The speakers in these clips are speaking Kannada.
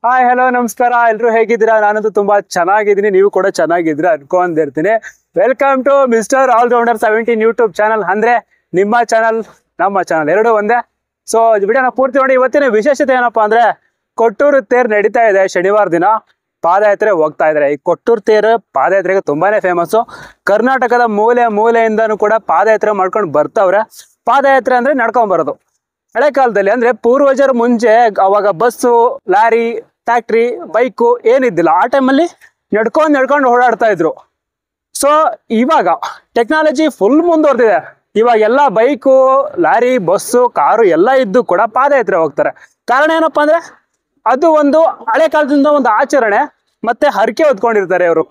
ಹಾಯ್ ಹಲೋ ನಮಸ್ಕಾರ, ಎಲ್ರು ಹೇಗಿದ್ದೀರಾ? ನಾನಂತೂ ತುಂಬಾ ಚೆನ್ನಾಗಿದ್ದೀನಿ, ನೀವು ಕೂಡ ಚೆನ್ನಾಗಿದ್ದೀರಾ ಅನ್ಕೊಂಡಿರ್ತೀನಿ. Welcome to mister all-rounder 17 YouTube channel. ಅಂದ್ರೆ ನಿಮ್ಮ ಚಾನಲ್ ನಮ್ಮ ಚಾನಲ್ ಎರಡು ಒಂದೇ. ಸೊ ವಿಡಿಯೋನ ಪೂರ್ತಿ ನೋಡಿ. ಇವತ್ತಿನ ವಿಶೇಷತೆ ಏನಪ್ಪಾ ಅಂದ್ರೆ, ಕೊಟ್ಟೂರು ತೇರ್ ನಡೀತಾ ಇದೆ. ಶನಿವಾರ ದಿನ ಪಾದಯಾತ್ರೆ ಹೋಗ್ತಾ ಇದ್ದಾರೆ. ಈ ಕೊಟ್ಟೂರು ತೇರು ಪಾದಯಾತ್ರೆಗೆ ತುಂಬಾನೇ ಫೇಮಸ್ಸು. ಕರ್ನಾಟಕದ ಮೂಲೆ ಮೂಲೆಯಿಂದನೂ ಕೂಡ ಪಾದಯಾತ್ರೆ ಮಾಡ್ಕೊಂಡು ಬರ್ತಾವ್ರೆ. ಪಾದಯಾತ್ರೆ ಅಂದ್ರೆ ನಡ್ಕೊಂಡ್ ಬರೋದು. ಹಳೆ ಕಾಲದಲ್ಲಿ ಅಂದ್ರೆ ಪೂರ್ವಜರ ಮುಂಚೆ ಅವಾಗ ಬಸ್ಸು, ಲಾರಿ, ಟ್ಯಾಕ್ಟ್ರಿ, ಬೈಕು ಏನಿದ್ದಿಲ್ಲ. ಆ ಟೈಮಲ್ಲಿ ನಡ್ಕೊಂಡು ಓಡಾಡ್ತಾ ಇದ್ರು. ಸೊ ಇವಾಗ ಟೆಕ್ನಾಲಜಿ ಫುಲ್ ಮುಂದುವರೆದಿದೆ. ಇವಾಗ ಎಲ್ಲ ಬೈಕು, ಲಾರಿ, ಬಸ್ಸು, ಕಾರು ಎಲ್ಲ ಇದ್ದು ಕೂಡ ಪಾದಯಾತ್ರೆ ಹೋಗ್ತಾರೆ. ಕಾರಣ ಏನಪ್ಪಾ ಅಂದ್ರೆ, ಅದು ಒಂದು ಹಳೆ ಕಾಲದಿಂದ ಒಂದು ಆಚರಣೆ ಮತ್ತೆ ಹರಕೆ ಹೊತ್ಕೊಂಡಿರ್ತಾರೆ ಇವರು.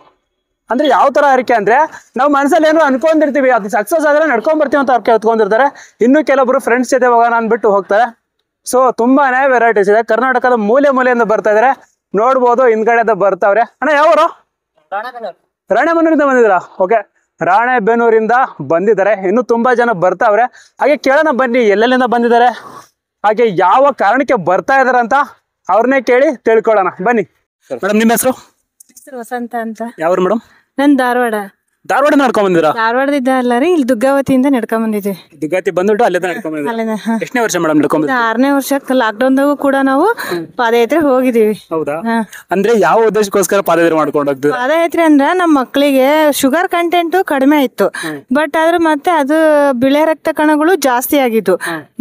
ಅಂದ್ರೆ ಯಾವ ತರ ಹರಕೆ ಅಂದ್ರೆ, ನಾವು ಮನಸ್ಸಲ್ಲಿ ಏನೋ ಅನ್ಕೊಂಡಿರ್ತೀವಿ, ಅದು ಸಕ್ಸಸ್ ಆದ್ರೆ ನಡ್ಕೊಂಡ್ ಬರ್ತೀವಿ ಅಂತ ಹರಕೆ ಹೊತ್ಕೊಂಡಿರ್ತಾರೆ. ಇನ್ನು ಕೆಲವೊಬ್ರು ಫ್ರೆಂಡ್ಸ್ ಜೊತೆ ಹೋಗೋಣ ಅಂದ್ಬಿಟ್ಟು ಹೋಗ್ತಾರೆ. ಸೊ ತುಂಬಾನೇ ವೆರೈಟೀಸ್ ಇದೆ. ಕರ್ನಾಟಕದ ಮೂಲೆ ಮೂಲೆಯಿಂದ ಬರ್ತಾ ಇದಾರೆ. ನೋಡ್ಬೋದು, ಹಿಂದ್ಗಡೆ ಬರ್ತಾವ್ರೆ. ಅಣ್ಣ ಯಾವರು? ರಾಣೆಬೆನ್ನೂರಿಂದ ಬಂದಿದ್ದೀರಾ? ಓಕೆ, ರಾಣೆಬೆನ್ನೂರಿಂದ ಬಂದಿದ್ದಾರೆ. ಇನ್ನು ತುಂಬಾ ಜನ ಬರ್ತಾವ್ರೆ. ಹಾಗೆ ಕೇಳೋಣ ಬನ್ನಿ, ಎಲ್ಲೆಲ್ಲಿಂದ ಬಂದಿದ್ದಾರೆ, ಹಾಗೆ ಯಾವ ಕಾರಣಕ್ಕೆ ಬರ್ತಾ ಇದಾರೆ ಅಂತ ಅವ್ರನ್ನೇ ಕೇಳಿ ತಿಳ್ಕೊಳ್ಳೋಣ ಬನ್ನಿ. ಮೇಡಮ್, ನಿಮ್ಮ ಹೆಸರು? ವಸಂತ ಅಂತ. ಯಾವ್ರು ಮೇಡಮ್? ನನ್ ಧಾರವಾಡ. ಧಾರವಾಡ ನಡ್ಕೊಂಡ್ ಬಂದಿರಾ? ಧಾರವಾಡದಿಂದ ಅಲ್ಲ ರೀ, ಇಲ್ಲಿ ದುಗ್ಗಾವತಿಯಿಂದ ನಡ್ಕೊಂಡ್ ಬಂದಿದ್ವಿ. ದುಗ್ಗಾತಿ ಬಂದ್ಬಿಟ್ಟು ಅಲ್ಲೇ ನಡ್ಕೊಂಡ್ ಬಂದಿರಾ? ಎಷ್ಟನೇ ವರ್ಷ ಮೇಡಮ್ ನಡ್ಕೊಂಡ್ ಬಂದಿರಾ? 6ನೇ ವರ್ಷಕ್ಕೆ ಲಾಕ್ಡೌನ್ದಾಗೂ ಕೂಡ ನಾವು ಪಾದಯಾತ್ರೆ ಹೋಗಿದೀವಿ. ಹೌದಾ? ಅಂದ್ರೆ ಯಾವ ಉದ್ದೇಶಕ್ಕೋಸ್ಕರ ಪಾದಯಾತ್ರೆ ಮಾಡ್ಕೊಂಡು ಹೋಗ್ತೀವಿ? ಪಾದಯಾತ್ರೆ ಅಂದ್ರ ನಮ್ಮ ಮಕ್ಕಳಿಗೆ ಶುಗರ್ ಕಂಟೆಂಟ್ ಕಡಿಮೆ ಇತ್ತು, ಬಟ್ ಆದ್ರೆ ಮತ್ತೆ ಅದು ಬಿಳೆ ರಕ್ತ ಕಣಗಳು ಜಾಸ್ತಿ ಆಗಿತ್ತು.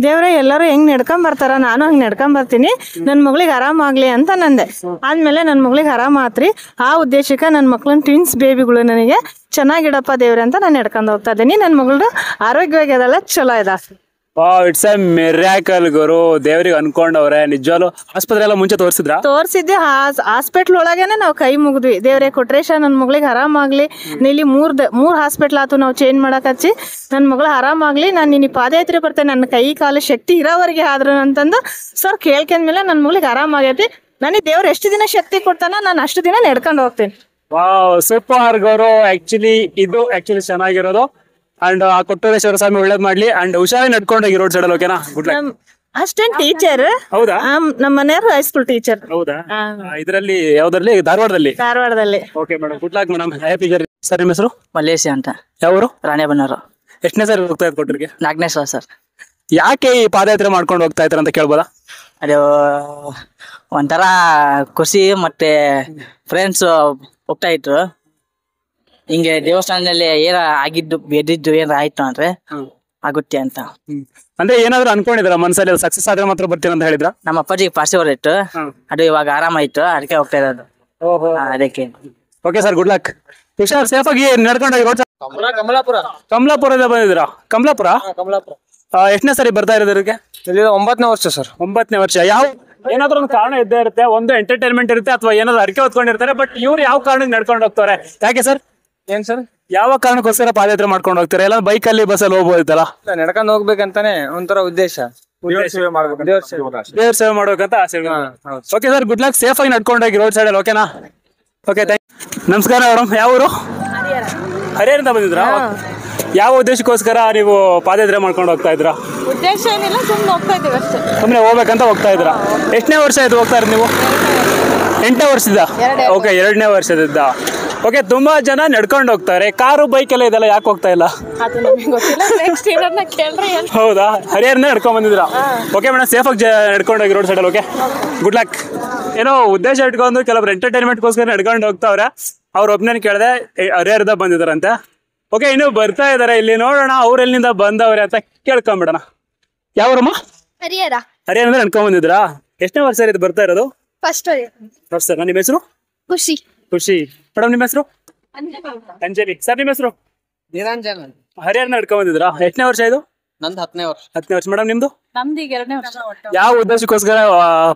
ದೇವ್ರೆ ಎಲ್ಲರೂ ಹೆಂಗ್ ನಡ್ಕೊಂಡ್ ಬರ್ತಾರ, ನಾನು ಹಂಗ್ ನಡ್ಕೊಂಡ್ ಬರ್ತೀನಿ, ನನ್ ಮಗಳಿಗೆ ಆರಾಮಾಗ್ಲಿ ಅಂತ ನಂದೆ. ಆದ್ಮೇಲೆ ನನ್ ಮಗಳಿಗೆ ಆರಾಮ ಆತ್ರಿ. ಆ ಉದ್ದೇಶಕ್ಕೆ ನನ್ ಮಕ್ಳನ್ ಟ್ವಿನ್ಸ್ ಬೇಬಿಗಳು ನನಗೆ ಚೆನ್ನಾಗಿಡಪ್ಪ ದೇವ್ರೆ ಅಂತ ನಾನು ನಡ್ಕೊಂಡ್ ಹೋಗ್ತಾ ಇದ್ದೀನಿ. ನನ್ ಮಗಳು ಆರೋಗ್ಯವಾಗಿ ಅದೆಲ್ಲ ಚಲೋ ಇದೆ. ಇಟ್ಸ್ ಎ ಮಿರಾಕಲ್ ಗುರು. ದೇವ್ರಿಗೆ ಅನ್ಕೊಂಡವ್ರೆ ನಿಜವಾಗ್ಲು. ಆಸ್ಪತ್ರೆ ಎಲ್ಲ ಮುಂಚೆ ತೋರ್ಸಿದ್ದೆ. ಹಾಸ್ಪಿಟ್ಲ್ ಒಳಗೇನೆ ನಾವು ಕೈ ಮುಗಿದ್ವಿ. ದೇವ್ರೆ ಕೊಟ್ರೇಶ ನನ್ ಮಗಳಿಗೆ ಆರಾಮಾಗ್ಲಿ. ಇಲ್ಲಿ ಮೂರ್ ಹಾಸ್ಪಿಟ್ಲ್ ಆತು ನಾವು ಚೇಂಜ್ ಮಾಡಕ್ ಹಚ್ಚಿ, ನನ್ ಮಗಳು ಆರಾಮಾಗ್ಲಿ, ನಾನು ನಿನ್ನ ಪಾದಯಾತ್ರೆ ಬರ್ತೇನೆ, ನನ್ನ ಕೈ ಕಾಲು ಶಕ್ತಿ ಇರೋವರೆಗೆ ಆದ್ರು ಅಂತಂದು ಸರ್ ಕೇಳ್ಕೊಂಡ್ಮೇಲೆ ನನ್ ಮಗಳಿಗೆ ಆರಾಮಾಗೈತಿ. ನನಗೆ ದೇವ್ರು ಎಷ್ಟು ದಿನ ಶಕ್ತಿ ಕೊಡ್ತಾನ, ನಾನು ಅಷ್ಟು ದಿನ ನಡ್ಕೊಂಡು ಹೋಗ್ತೇನೆ. Wow, super Gowru. ಇದು ಚೆನ್ನಾಗಿರೋದು. ಅಂಡ್ ಆ ಕೊಟ್ಟೂರೇಶ್ವರ ಸ್ವಾಮಿ ಒಳ್ಳೇದ್ ಮಾಡ್ಲಿ. ಅಂಡ್ ಹುಷಾರಾಗಿ ನಡ್ಕೊಂಡೋಗಿ ರೋಡ್ ಸೈಡ್ ಅಲ್ಲಿ. ಓಕೆನಾ? Good luck. ಅಷ್ಟೇನ್ ಟೀಚರ್. ಹೌದಾ? ನಮ್ಮ ಮನೆಯವರು ಹೈಸ್ಕೂಲ್ ಟೀಚರ್. ಹೌದಾ? ಇದರಲ್ಲಿ ಯಾವ್ದ್ರಲ್ಲಿ? ಧಾರವಾಡದಲ್ಲಿ. Okay madam, good luck madam. Happy journey. Sir, ನಿಮ್ಮ ಹೆಸರು? ಮಲೇಶಿಯಾ ಅಂತ. ಯಾವರು? ರಾಣೆಬೆನ್ನೂರು. ಎಷ್ಟನೇ ಸರ್ ಹೋಗ್ತಾ ಇದ್ ಕೊಟ್ಟರಿಗೆ? 4ನೇ ಸರ್. ಯಾಕೆ ಈ ಪಾದಯಾತ್ರೆ ಮಾಡ್ಕೊಂಡು ಹೋಗ್ತಾ ಇದ್ರ ಅಂತ ಕೇಳ್ಬೋದಾ? ಅದು ಒಂಥರ ಖುಷಿ, ಮತ್ತೆ ಫ್ರೆಂಡ್ಸ್ ಹೋಗ್ತಾ ಇದ್ರು. ಹಿಂಗೆ ದೇವಸ್ಥಾನದಲ್ಲಿ ಏನ ಆಗಿದ್ದು ಬೆದ್ದಿದ್ದು ಏನಾರ ಆಯ್ತು ಅಂದ್ರೆ ಆಗುತ್ತೆ ಅಂತ. ಅಂದ್ರೆ ಏನಾದ್ರು ಅನ್ಕೊಂಡಿದ್ರ ಮನಸ್ಸಲ್ಲಿ, ಸಕ್ಸಸ್ ಆದ್ರೆ ಮಾತ್ರ ಬರ್ತೀರ ಅಂತ ಹೇಳಿದ್ರ? ನಮ್ಮ ಅಪ್ಪಾಜಿಗೆ ಪಾರ್ಸಿವರ್ ಇತ್ತು, ಅದು ಇವಾಗ ಆರಾಮಾಯ್ತು, ಅದಕ್ಕೆ ಹೋಗ್ತಾ ಇರೋದು. ಅದಕ್ಕೆ. Okay sir, good luck. ಹುಷಾರ್, ಸೇಫ್ ಆಗಿ ನಡ್ಕೊಂಡೋಗಿ ರೋಡ್. ಕಮಲಾಪುರದಿಂದ ಬಂದಿದ್ದೀರಾ? ಕಮಲಾಪುರ. ಎಷ್ಟನೇ ಸರಿ ಬರ್ತಾ ಇರೋದಕ್ಕೆ? 9ನೇ ವರ್ಷ ಸರ್. 9ನೇ ವರ್ಷ. ಏನಾದ್ರು ಒಂದು ಕಾರಣ ಇದ್ದೇ ಇರುತ್ತೆ. ಒಂದು ಎಂಟರ್ಟೈನ್ಮೆಂಟ್ ಇರುತ್ತೆ, ಅಥವಾ ಏನಾದ್ರು ಅರಿಕೆ ಹೊತ್ಕೊಂಡಿರ್ತಾರೆ. ಬಟ್ ಇವ್ರು ಯಾವ ಕಾರಣಕ್ಕೆ ನಡ್ಕೊಂಡು ಹೋಗ್ತಾರೆ? ಯಾಕೆ ಸರ್? ಏನ್ ಸರ್? ಯಾವ ಕಾರಣಕ್ಕೋಸ್ಕರ ಪಾದಯಾತ್ರೆ ಮಾಡ್ಕೊಂಡು ಹೋಗ್ತಾರೆ? ಎಲ್ಲ ಬೈಕಲ್ಲಿ, ಬಸ್ಸಲ್ಲಿ ಹೋಗ್ಬೋದಿತ್ತಲ್ಲ? ನಡ್ಕೊಂಡು ಹೋಗ್ಬೇಕಂತಾನೆ ಒಂಥರ ಉದ್ದೇಶ. ದೇವ್ರ ಸೇವೆ ಮಾಡ್ಬೇಕಂತ ಆಸೆ. Okay sir, good luck. Safe ಆಗಿ ನಡ್ಕೊಂಡೋಗಿ ರೋಡ್ ಸೈಡ್ ಅಲ್ಲಿ. ಓಕೆನಾ? ಓಕೆ, ನಮಸ್ಕಾರ ಮೇಡಮ್. ಯಾವ ಊರು? ಹರಿಹರದಿಂದ ಬಂದಿದ್ರಾ? ಯಾವ ಉದ್ದೇಶಕ್ಕೋಸ್ಕರ ನೀವು ಪಾದಯಾತ್ರೆ ಮಾಡ್ಕೊಂಡು ಹೋಗ್ತಾ ಇದ್ರಾ? ಉದ್ದೇಶ ಏನಿಲ್ಲ, ಸುಮ್ಮನೆ ಹೋಗ್ತಾ ಇದೀವಿ ಅಷ್ಟೇ. ಸುಮ್ಮನೆ ಹೋಗ್ಬೇಕಂತ ಹೋಗ್ತಾ ಇದ್ರಾ? ಎಷ್ಟನೇ ವರ್ಷ ಆಯ್ತು ಹೋಗ್ತಾ ಇರೋದು ನೀವು? 8ನೇ ವರ್ಷದ? ಓಕೆ, 2ನೇ ವರ್ಷದಿಂದ. ಓಕೆ, ತುಂಬಾ ಜನ ನಡ್ಕೊಂಡು ಹೋಗ್ತಾರೆ. ಕಾರು, ಬೈಕ್ ಎಲ್ಲ ಇದೆಲ್ಲ ಯಾಕೆ ಹೋಗ್ತಾ ಇಲ್ಲ? ಹೌದಾ? ಹರಿಹರನೇ ನಡ್ಕೊಂಡ್ ಬಂದಿದ್ರಾ? ಓಕೆ ಮೇಡಮ್, ಸೇಫ್ ಆಗಿ ನಡ್ಕೊಂಡು ಹೋಗಿ ರೋಡ್ ಸೈಡಲ್ಲಿ. Okay, good luck. ಏನೋ ಉದ್ದೇಶ ಇಟ್ಕೊಂಡು ಕೆಲವರು ಎಂಟರ್ಟೈನ್ಮೆಂಟ್ಗೋಸ್ಕರ ನಡ್ಕೊಂಡು ಹೋಗ್ತಾವ್ರೆ. ಅವ್ರ ಒಬ್ಬನೇ ಕೇಳಿದೆ, ಹರಿಹರದ ಬಂದಿದಾರಂತೆ. ಓಕೆ, ಇನ್ನು ಬರ್ತಾ ಇದಾರೆ. ಇಲ್ಲಿ ನೋಡೋಣ ಅವ್ರ ಎಲ್ಲಿಂದ ಬಂದವ್ರೆ ಅಂತ ಕೇಳ್ಕೊಂಬಿಡೋಣ. ಯಾವರಮ್ಮ? ಹರಿಹರದಿಂದ ನಡ್ಕೊಂಡ್ ಬಂದಿದ್ರಾ? ಎಷ್ಟನೇ ವರ್ಷ ಇದು ಬರ್ತಾ ಇರೋದು? ಫಸ್ಟ್ ಸರ್, ನಿಮ್ಮ ಹೆಸರು? ಖುಷಿ. ಮೇಡಮ್, ನಿಮ್ಮ ಹೆಸರು? ಅಂಜಲಿ. ಸರ್, ನಿಮ್ಮ ಹೆಸರು? ನಿರಂಜನ್. ಹರಿಹರ ನಡ್ಕೊಂಡ್ ಬಂದಿದ್ರಾ? ಎಷ್ಟನೇ ವರ್ಷ ಇದು? ನಂದು 10ನೇ ವರ್ಷ. 10ನೇ ವರ್ಷ. ಮೇಡಮ್, ನಿಮ್ದು? ನಮ್ದು ಈಗ 2ನೇ ವರ್ಷ. ಯಾವ ಉದ್ದೇಶಕ್ಕೋಸ್ಕರ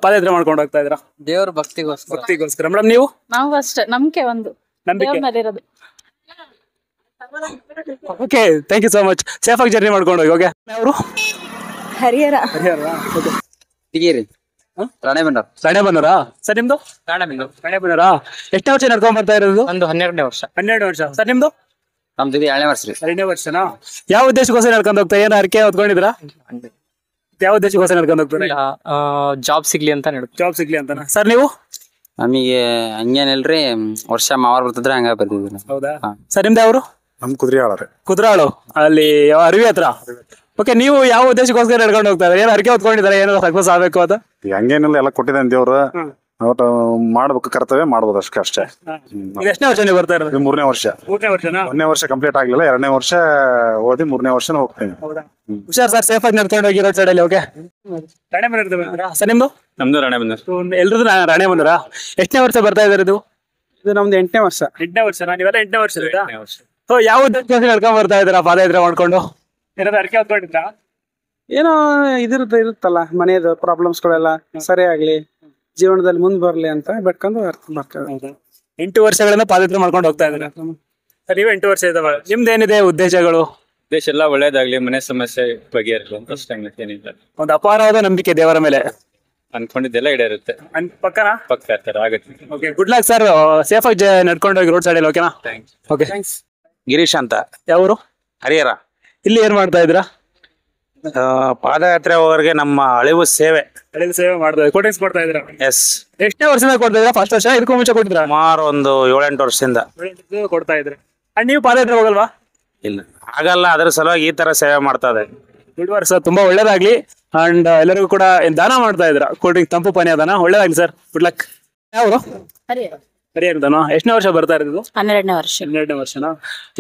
ಪಾದಯಾತ್ರೆ ಮಾಡ್ಕೊಂಡು ಹೋಗ್ತಾ ಇದ್ರಾ? ದೇವ್ರ ಭಕ್ತಿಗೋಸ್ಕರ. ಮೇಡಮ್, ನೀವು? ನಾವು ಅಷ್ಟೇ, ನಂಬಿಕೆ ಒಂದು. ನಂಬಿಕೆ. Okay, thank you so much. Safe ಆಗಿ ಜರ್ನಿ ಮಾಡ್ಕೊಂಡು ಹೋಗಿ. ಓಕೆ, ಅವರು? ಹರಿಹರ. ರಾಣೆಬೆನ್ನೂರಾ? ಸರ್, ನಿಮ್ದು? ರಾಣೆಬೆನ್ನೂರಾ? ಎಷ್ಟನೇ ವರ್ಷ ನಡ್ಕೊಂಡ್ ಬರ್ತಾ ಇರೋದು? ಒಂದು 12ನೇ ವರ್ಷ. 12ನೇ ವರ್ಷ. ಸರ್, ನಿಮ್ದು? ನಮ್ದು 7ನೇ ವರ್ಷ. 2ನೇ ವರ್ಷನಾ? ಯಾವ ಉದ್ದೇಶಕ್ಕೋಸ್ಕರ ನಡ್ಕೊಂಡು ಹೋಗ್ತಾ? ಏನು ಹರಕೆ ಹೊತ್ಕೊಂಡಿದ್ರಾ? ಯಾವ ಉದ್ದೇಶಕ್ಕೋಸ್ಕರ ನಡ್ಕೊಂಡು ಹೋಗ್ತಾರೆ? ಜಾಬ್ ಸಿಗ್ಲಿ ಅಂತ. ಜಾಬ್ ಸಿಗ್ಲಿ ಅಂತನಾ? ಸರ್, ನೀವು? ನಮಗೆ ಹಂಗೇನಿಲ್ರಿ ವರ್ಷ ಮಾವಾರ ಬರ್ತದ್ರಿ ಹಂಗ ಬರ್ತಿದ್ವಿ. ಹೌದಾ ಸರ್ ನಿಮ್ದು ಅವರು ನಮ್ ಕುದುರೆಯಾಳರೆ ಕುದ್ರಾಳು ಅಲ್ಲಿ ಅರಿವಿ ಹತ್ರ. ಓಕೆ ನೀವು ಯಾವ ಉದ್ದೇಶಕ್ಕೋಸ್ಕರ ನಡ್ಕೊಂಡು ಹೋಗ್ತಾ ಇದ್ದಾರೆ? ಏನು ಅರಿಕೆ ಹೊತ್ಕೊಂಡಿದ್ದಾರೆ ಏನೋ ಸಕ್ಸಸ್ ಆಗ್ಬೇಕು ಅಂತ? ಹಂಗೇನಿಲ್ಲ, ಎಲ್ಲ ಕೊಟ್ಟಿದ್ದಾನೆ ದೇವ್ರು. ಒಟ್ಟು ಮಾಡ್ಬೇಕು, ಕರ್ತವ್ಯ ಮಾಡ್ಬೋದು ಅಷ್ಟೇ. ಇದು ಎಷ್ಟನೇ ವರ್ಷ ನೀವು ಬರ್ತಾ ಇರೋದು? ಇದು 3ನೇ ವರ್ಷ. 3ನೇ ವರ್ಷನಾ? 1ನೇ ವರ್ಷ ಕಂಪ್ಲೀಟ್ ಆಗ್ಲಿಲ್ಲ, 2ನೇ ವರ್ಷ ಓದಿ 3ನೇ ವರ್ಷ ಹೋಗ್ತೀನಿ. ಹುಷಾರ್ ಸರ್, ಸೇಫ್ ಆಗಿ ನಡ್ಕೊಂಡು ಹೋಗಿ ರೋಡ್ ಸೈಡ್ ಅಲ್ಲಿ. ಓಕೆ ಸರ್ ನಿಮ್ದು? ನಮ್ದು ರಾಣೆಬೆನ್ನೂರು. ಎಲ್ರದ್ದು ರಾಣೆಬೆನ್ನೂರಾ? ಎಷ್ಟನೇ ವರ್ಷ ಬರ್ತಾ ಇದ್ದಾರೆ ಇದು? ಇದು ನಮ್ದು 8ನೇ ವರ್ಷ. 8ನೇ ವರ್ಷನಾ? ನೀವೆಲ್ಲ 8ನೇ ವರ್ಷ? ಸೊ ಯಾವ ಉದ್ದೇಶಕ್ಕೋಸ್ಕರ ನಡ್ಕೊಂಡ್ ಬರ್ತಾ ಇದ್ದೀರಾ ಪಾದಯಾತ್ರೆ ಮಾಡ್ಕೊಂಡು? ಏನಾದ್ರು ಅರಿಕೆ ಹೊತ್ಕೊಂಡಿದ್ರಾ? ಏನೋ ಇರುತ್ತಲ್ಲ, ಮನೆಯದು ಪ್ರಾಬ್ಲಮ್ಸ್ಗಳೆಲ್ಲ ಸರಿ ಆಗ್ಲಿ, ಜೀವನದಲ್ಲಿ ಮುಂದೆ ಬರ್ಲಿ ಅಂತ ಬೆಟ್ಕೊಂಡು ಬರ್ತೇವೆ. 8 ವರ್ಷಗಳಿಂದ ಪಾದಯಾತ್ರೆ ಮಾಡ್ಕೊಂಡು ಹೋಗ್ತಾ ಇದ್ದೀರಾ? ನೀವು 8 ವರ್ಷ ಇದ್ದಾವೆ. ನಿಮ್ದೇನಿದೆ ಉದ್ದೇಶಗಳು? ದೇಶ ಎಲ್ಲ ಒಳ್ಳೇದಾಗ್ಲಿ, ಮನೆ ಸಮಸ್ಯೆ ಬಗೆಹರಲಿ ಅಂತ ಅಷ್ಟೇ, ಏನಿಲ್ಲ. ಒಂದು ಅಪಾರವಾದ ನಂಬಿಕೆ ದೇವರ ಮೇಲೆ. ಅನ್ಕೊಂಡಿದ್ದೆಲ್ಲ ಈಡೇರುತ್ತೆ. ಪಕ್ಕನಾ? ಪಕ್ಕ ಇರ್ತಾರೆ, ಆಗುತ್ತೆ. Okay, good luck sir. Safe ಆಗಿ ನಡ್ಕೊಂಡು ಹೋಗಿ ರೋಡ್ ಸೈಡ್ ಅಲ್ಲಿ. ಓಕೆನಾ? ಓಕೆ, ಗಿರೀಶ್ ಅಂತ, ಯಾವರು? ಹರಿಹರ. ಇಲ್ಲಿ ಏನ್ ಮಾಡ್ತಾ ಇದ್ದೀರಾ? ಪಾದಯಾತ್ರೆ ಹೋಗೋರಿಗೆ ನಮ್ಮ ಅಳಿವು ಸೇವೆ. ಸೇವೆ ಮಾಡ್ತಾ ಕೋಟಿಂಗ್ಸ್ ಕೊಡ್ತಾ ಇದ್ದೀರಾ? ಎಸ್. ಎಷ್ಟನೇ ವರ್ಷದಿಂದ ಕೊಡ್ತಾ ಇದ್ದೀರಾ? ಫಸ್ಟ್ ವರ್ಷ? ಇದಕ್ಕೂ ಮುಂಚೆ ಕೊಟ್ಟಿದ್ರಾ? ಸುಮಾರು ಒಂದು 7-8 ವರ್ಷದಿಂದ ಕೊಡ್ತಾ ಇದ್ರಿ. ಅಂಡ್ ನೀವು ಪಾದಯಾತ್ರೆ ಹೋಗಲ್ವಾ? ಇಲ್ಲ, ಆಗಲ್ಲ. ಅದ್ರ ಸಲುವಾಗಿ ಈ ತರ ಸೇವೆ ಮಾಡ್ತಾ ಇದೆ. ಗುಡ್ ವರ್ಕ್ ಸರ್, ತುಂಬಾ ಒಳ್ಳೇದಾಗ್ಲಿ. ಅಂಡ್ ಎಲ್ಲರಿಗೂ ಕೂಡ ದಾನ ಮಾಡ್ತಾ ಇದ್ದೀರಾ, ಕೂಲ್ ಡ್ರಿಂಕ್, ತಂಪು ಪಾನೀಯ ದಾನ. ಒಳ್ಳೇದಾಗ್ಲಿ ಸರ್, ಗುಡ್ ಲಕ್. ಯಾವರು? ಹರಿಹರದನ. ಎಷ್ಟನೇ ವರ್ಷ ಬರ್ತಾ ಇರೋದು? 12ನೇ ವರ್ಷ. 12ನೇ ವರ್ಷನಾ?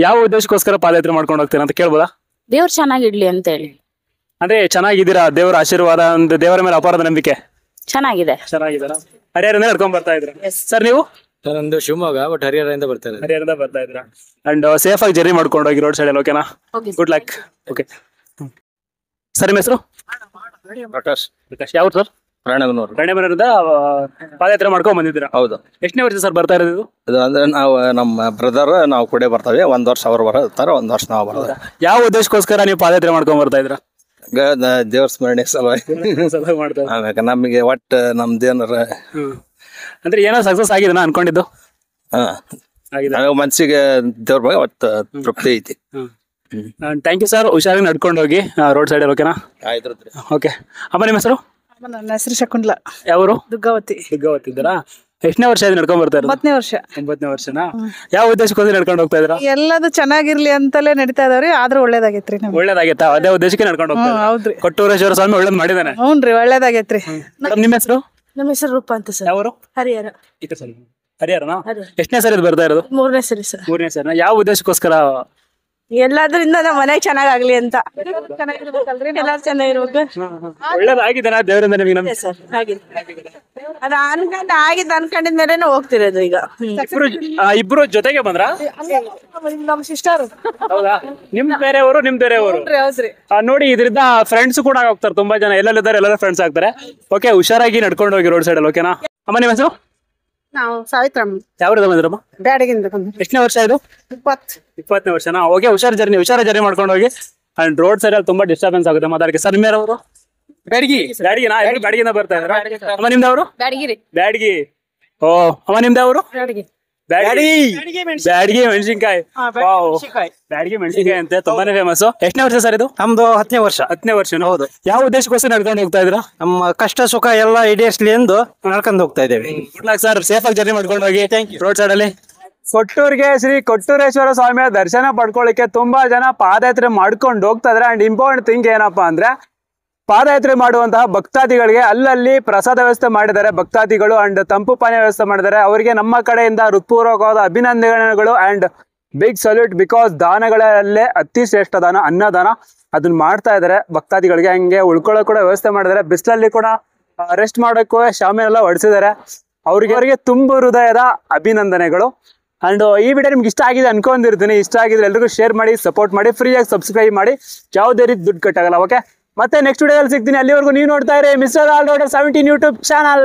ಯಾವ ಉದ್ದೇಶಕ್ಕೋಸ್ಕರ ಪಾದಯಾತ್ರೆ ಮಾಡ್ಕೊಂಡು ಹೋಗ್ತೀರಾ ಅಂತ ಕೇಳ್ಬೋದಾ? ದೇವ್ರು ಚೆನ್ನಾಗಿಡ್ಲಿ ಅಂತ ಹೇಳಿ. ಅಂದ್ರೆ ಚೆನ್ನಾಗಿದ್ದೀರಾ? ದೇವರ ಆಶೀರ್ವಾದ, ಒಂದು ದೇವರ ಮೇಲೆ ಅಪಾರದ ನಂಬಿಕೆ ಚೆನ್ನಾಗಿದೆ. ಚೆನ್ನಾಗಿದ್ದಾರಾ? ಹರಿಹರದಿಂದ ನಡ್ಕೊಂಡ್ ಬರ್ತಾ ಇದ್ರ ಸರ್ ನೀವು? ನಂದು ಶಿವಮೊಗ್ಗ, ಬಟ್ ಹರಿಹರದಿಂದ ಬರ್ತಾ ಇದ್ದಾರೆ. ಹರಿಹರದಿಂದ ಬರ್ತಾ ಇದ್ರ. ಅಂಡ್ ಸೇಫ್ ಆಗಿ ಜರ್ನಿ ಮಾಡ್ಕೊಂಡು ಹೋಗಿ ರೋಡ್ ಸೈಡ್ ಅಲ್ಲಿ. ಓಕೆನಾ? Good luck. ಓಕೆ ಸರ್, ನಿಮ್ಮ ಹೆಸರು? ಪ್ರಕಾಶ್. ಪ್ರಕಾಶ್. ಯಾವ್ದು ಸರ್? ರಾಣೆಬೆನ್ನೂರು. ರಾಣೆಬೆನ್ನೂರಿಂದ ಪಾದಯಾತ್ರೆ ಮಾಡ್ಕೊಂಡ್ ಬಂದಿದ್ದೀರಾ? ಹೌದು. ಎಷ್ಟನೇ ವರ್ಷ ಸರ್ ಬರ್ತಾ ಇರೋದು? ಇದು ಅಂದ್ರೆ ನಾವು ನಮ್ಮ ಬ್ರದರ್ ನಾವು ಕೂಡ ಬರ್ತೇವೆ. 1 ವರ್ಷ ಅವ್ರು ಬರ್ತಾರೆ, 1 ವರ್ಷ ನಾವು ಬರೋದು. ಯಾವ ಉದ್ದೇಶಕ್ಕೋಸ್ಕರ ನೀವು ಪಾದಯಾತ್ರೆ ಮಾಡ್ಕೊಂಡ್ ಬರ್ತಾ ಇದ್ರ? ದೇವ್ರ ಸ್ಮರಣೆ ಸಲುವಾಗಿ. ಮಾಡ್ತಾ ನಮಗೆ ಒಟ್ಟು ನಮ್ದೇನಾರ ಅಂದ್ರೆ ಏನೋ ಸಕ್ಸಸ್ ಆಗಿದೆನಾ ಅನ್ಕೊಂಡಿದ್ದು? ಮನ್ಸಿಗೆ ದೇವ್ರ ಬಗ್ಗೆ ಒಟ್ಟು ತೃಪ್ತಿ ಐತಿ. Thank you sir. ಹುಷಾರಾಗಿ ನಡ್ಕೊಂಡು ಹೋಗಿ ರೋಡ್ ಸೈಡ್. ಓಕೆನಾ? ಆಯ್ತು. ಓಕೆ ಅಮ್ಮ, ನಿಮ್ಮ ಹೆಸರು? ನನ್ನ ಹೆಸರು ಶಕುಂತಲಾ. ಯಾವರು? ದುಗ್ಗಾವತಿ. ದುಗ್ಗಾವತಿ ಇದ್ದಾರಾ? ಎಷ್ಟನೇ ವರ್ಷ ಆಯ್ತು ನಡ್ಕೊಂಡ್ ಬರ್ತಾ ಇರೋದು? 9ನೇ ವರ್ಷ. 9ನೇ ವರ್ಷನಾ? ಯಾವ ಉದ್ದೇಶಕ್ಕೋಸ್ಕರ ನಡ್ಕೊಂಡು ಹೋಗ್ತಾ ಇದ್ದೀರಾ? ಎಲ್ಲದು ಚೆನ್ನಾಗಿರ್ಲಿ ಅಂತಲೇ ನಡೀತಾ ಇದಾವ್ರಿ. ಆದ್ರೂ ಒಳ್ಳೇದಾಗೈತ್ರಿ ನಮ್ಗೆ. ಒಳ್ಳೇದಾಗೈತಾ? ಅದೇ ಉದ್ದೇಶಕ್ಕೆ ನಡ್ಕೊಂಡು ಹೋಗ್ತಾ ಇದ್ದೀರಾ? ಹೌದ್ರಿ. ಕೊಟ್ಟೂರೇಶ್ವರ ಸ್ವಾಮಿ ಒಳ್ಳೇದ್ ಮಾಡಿದಾನೆ. ಹ್ಞೂನ್ರಿ, ಒಳ್ಳೇದಾಗೈತ್ರಿ. ಮೇಡಮ್, ನಿಮ್ಮ ಹೆಸರು? ನಮ್ಮ ಹೆಸರು ರೂಪ ಅಂತ ಸರ್. ಯಾವರು? ಹರಿಹರ. ಹರಿಹರನಾ? ಎಷ್ಟನೇ ಸರಿ ಬರ್ತಾ ಇರೋದು? 3ನೇ ಸರಿ ಸರ್. 3ನೇ ಸರಿನಾ? ಯಾವ ಉದ್ದೇಶಕ್ಕೋಸ್ಕರ? ಎಲ್ಲಾದ್ರಿಂದ ನಮ್ಮ ಮನೆ ಚೆನ್ನಾಗಾಗ್ಲಿ ಅಂತ. ಎಲ್ಲಾರು ಚೆನ್ನಾಗಿರ್ಬೇಕು. ಒಳ್ಳೇದಾಗಿದ್ದಾನ ದೇವರಿಂದ ನಿಮಗೆ? ನಮ್ಗೆ ಸರ್ ಆಗಿದೆ. ಅದು ಆಗಿದ್ದು ಅನ್ಕೊಂಡಿದ್ಮೇಲೆ ಹೋಗ್ತಿರೋದು ಈಗ. ಇಬ್ರು ಜೊತೆಗೆ ಬಂದ್ರ? ನಮ್ಮ ಸಿಸ್ಟರ್. ಹೌದಾ? ನಿಮ್ ಬೇರೆಯವರು, ನಿಮ್ ಬೇರೆಯವರು? ಹೌದ್ರಿ. ನೋಡಿ, ಇದರಿಂದ ಫ್ರೆಂಡ್ಸ್ ಕೂಡ ಹೋಗ್ತಾರೆ. ತುಂಬಾ ಜನ ಎಲ್ಲೆಲ್ಲಿದ್ದಾರೆ ಎಲ್ಲರೂ ಫ್ರೆಂಡ್ಸ್ ಆಗ್ತಾರೆ. ಓಕೆ, ಹುಷಾರಾಗಿ ನಡ್ಕೊಂಡು ಹೋಗಿ ರೋಡ್ ಸೈಡ್ ಅಲ್ಲಿ. ಓಕೆನಾ ಅಮ್ಮ, ನಿಮ್ಮ ಹೆಸರು? ನಾವು ಸಾವಿತ್ರಮ್ಮ. ಯಾವ್ದು ಬಂದ್ರಮ್ಮ? ಬ್ಯಾಡಗಿಂದ. ಎಷ್ಟನೇ ವರ್ಷ ಇದು? 20ನೇ ವರ್ಷನಾ? ಓಕೆ, ಹುಷಾರ ಜರ್ನಿ ಮಾಡ್ಕೊಂಡು ಹೋಗಿ. ಅಂಡ್ ರೋಡ್ ಸೈಡ್ ಅಲ್ಲಿ ತುಂಬಾ ಡಿಸ್ಟರ್ಬೆನ್ಸ್ ಆಗುತ್ತೆ ಮಾತಾಡಕ್ಕೆ. ಸರ್, ನಿಮ್ಮೇರವರು? ಬ್ಯಾಡಗಿನಾ? ಬ್ಯಾಡಗಿನ ಬರ್ತಾ ಇದ್ರ? ಅಮ್ಮ, ನಿಮ್ದವರು? ಬ್ಯಾಡಗಿ. ಓ ಅಮ್ಮ, ನಿಮ್ದವರು? ಬ್ಯಾಡಗಿ ಮೆಣಸಿನ್ಕಾಯಿ. ಬ್ಯಾಡಗಿ ಮೆಣಸಿನ್ಕಾಯಿ ಅಂತ ತುಂಬಾನೇ ಫೇಮಸ್. ಎಷ್ಟನೇ ವರ್ಷ ಸರ್ ಇದು? ನಮ್ದು 10ನೇ ವರ್ಷ. 10ನೇ ವರ್ಷ. ಹೌದು. ಯಾವ ಉದ್ದೇಶಕ್ಕೋಸ್ಕರ ನಡ್ಕೊಂಡು ಹೋಗ್ತಾ ಇದ್ರ? ನಮ್ಮ ಕಷ್ಟ ಸುಖ ಎಲ್ಲ ಈಡೇರಿಸಲಿ ಎಂದು ನಡ್ಕೊಂಡು ಹೋಗ್ತಾ ಇದ್ದೇವೆ. ಸರ್, ಸೇಫ್ ಆಗಿ ಜರ್ನಿ ಮಾಡ್ಕೊಂಡು ಹೋಗಿ ರೋಡ್ ಸೈಡ್ ಅಲ್ಲಿ. ಕೊಟ್ಟೂರ್ಗೆ ಶ್ರೀ ಕೊಟ್ಟೂರೇಶ್ವರ ಸ್ವಾಮಿಯ ದರ್ಶನ ಪಡ್ಕೊಳ್ಳಿಕ್ಕೆ ತುಂಬಾ ಜನ ಪಾದಯಾತ್ರೆ ಮಾಡ್ಕೊಂಡು ಹೋಗ್ತಾ ಇದಾರೆ. ಅಂಡ್ ಇಂಪಾರ್ಟೆಂಟ್ ಥಿಂಗ್ ಏನಪ್ಪಾ ಅಂದ್ರೆ, ಪಾದಯಾತ್ರೆ ಮಾಡುವಂತಹ ಭಕ್ತಾದಿಗಳಿಗೆ ಅಲ್ಲಲ್ಲಿ ಪ್ರಸಾದ ವ್ಯವಸ್ಥೆ ಮಾಡಿದ್ದಾರೆ ಭಕ್ತಾದಿಗಳು. ಅಂಡ್ ತಂಪು ಪಾನೀಯ ವ್ಯವಸ್ಥೆ ಮಾಡಿದ್ದಾರೆ. ಅವರಿಗೆ ನಮ್ಮ ಕಡೆಯಿಂದ ಹೃತ್ಪೂರ್ವಕವಾದ ಅಭಿನಂದನೆಗಳು ಅಂಡ್ ಬಿಗ್ ಸಲ್ಯೂಟ್. ಬಿಕಾಸ್ ದಾನಗಳಲ್ಲೇ ಅತಿ ಶ್ರೇಷ್ಠ ದಾನ ಅನ್ನದಾನ. ಅದನ್ನ ಮಾಡ್ತಾ ಇದಾರೆ ಭಕ್ತಾದಿಗಳಿಗೆ. ಹಂಗೆ ಉಳ್ಕೊಳ್ಳೋ ಕೂಡ ವ್ಯವಸ್ಥೆ ಮಾಡಿದ್ದಾರೆ. ಬಿಸಿಲಲ್ಲಿ ಕೂಡ ರೆಸ್ಟ್ ಮಾಡೋಕ್ಕೂ ಶಾಮಿಯೆಲ್ಲ ಹೊಡಿಸಿದ್ದಾರೆ. ಅವರಿಗೆ ತುಂಬ ಹೃದಯದ ಅಭಿನಂದನೆಗಳು. ಅಂಡ್ ಈ ವಿಡಿಯೋ ನಿಮ್ಗೆ ಇಷ್ಟ ಆಗಿದೆ ಅನ್ಕೊಂಡಿರ್ತೀನಿ. ಇಷ್ಟ ಆಗಿದ್ರೆ ಎಲ್ರಿಗೂ ಶೇರ್ ಮಾಡಿ, ಸಪೋರ್ಟ್ ಮಾಡಿ, ಫ್ರೀಯಾಗಿ ಸಬ್ಸ್ಕ್ರೈಬ್ ಮಾಡಿ. ಯಾವುದೇ ರೀತಿ ದುಡ್ಡು ಕಟ್ಟಾಗಲ್ಲ. ಓಕೆ, ಮತ್ತೆ ನೆಕ್ಸ್ಟ್ ವಿಡಿಯೋದಲ್ಲಿ ಸಿಗ್ತೀನಿ. ಅಲ್ಲಿವರೆಗೂ ನೀವು ನೋಡ್ತಾ ಇರಿ ಮಿಸ್ಟರ್ ಆಲ್ರೌಂಡರ್ 17 ಯೂಟ್ಯೂಬ್ ಚಾನಲ್.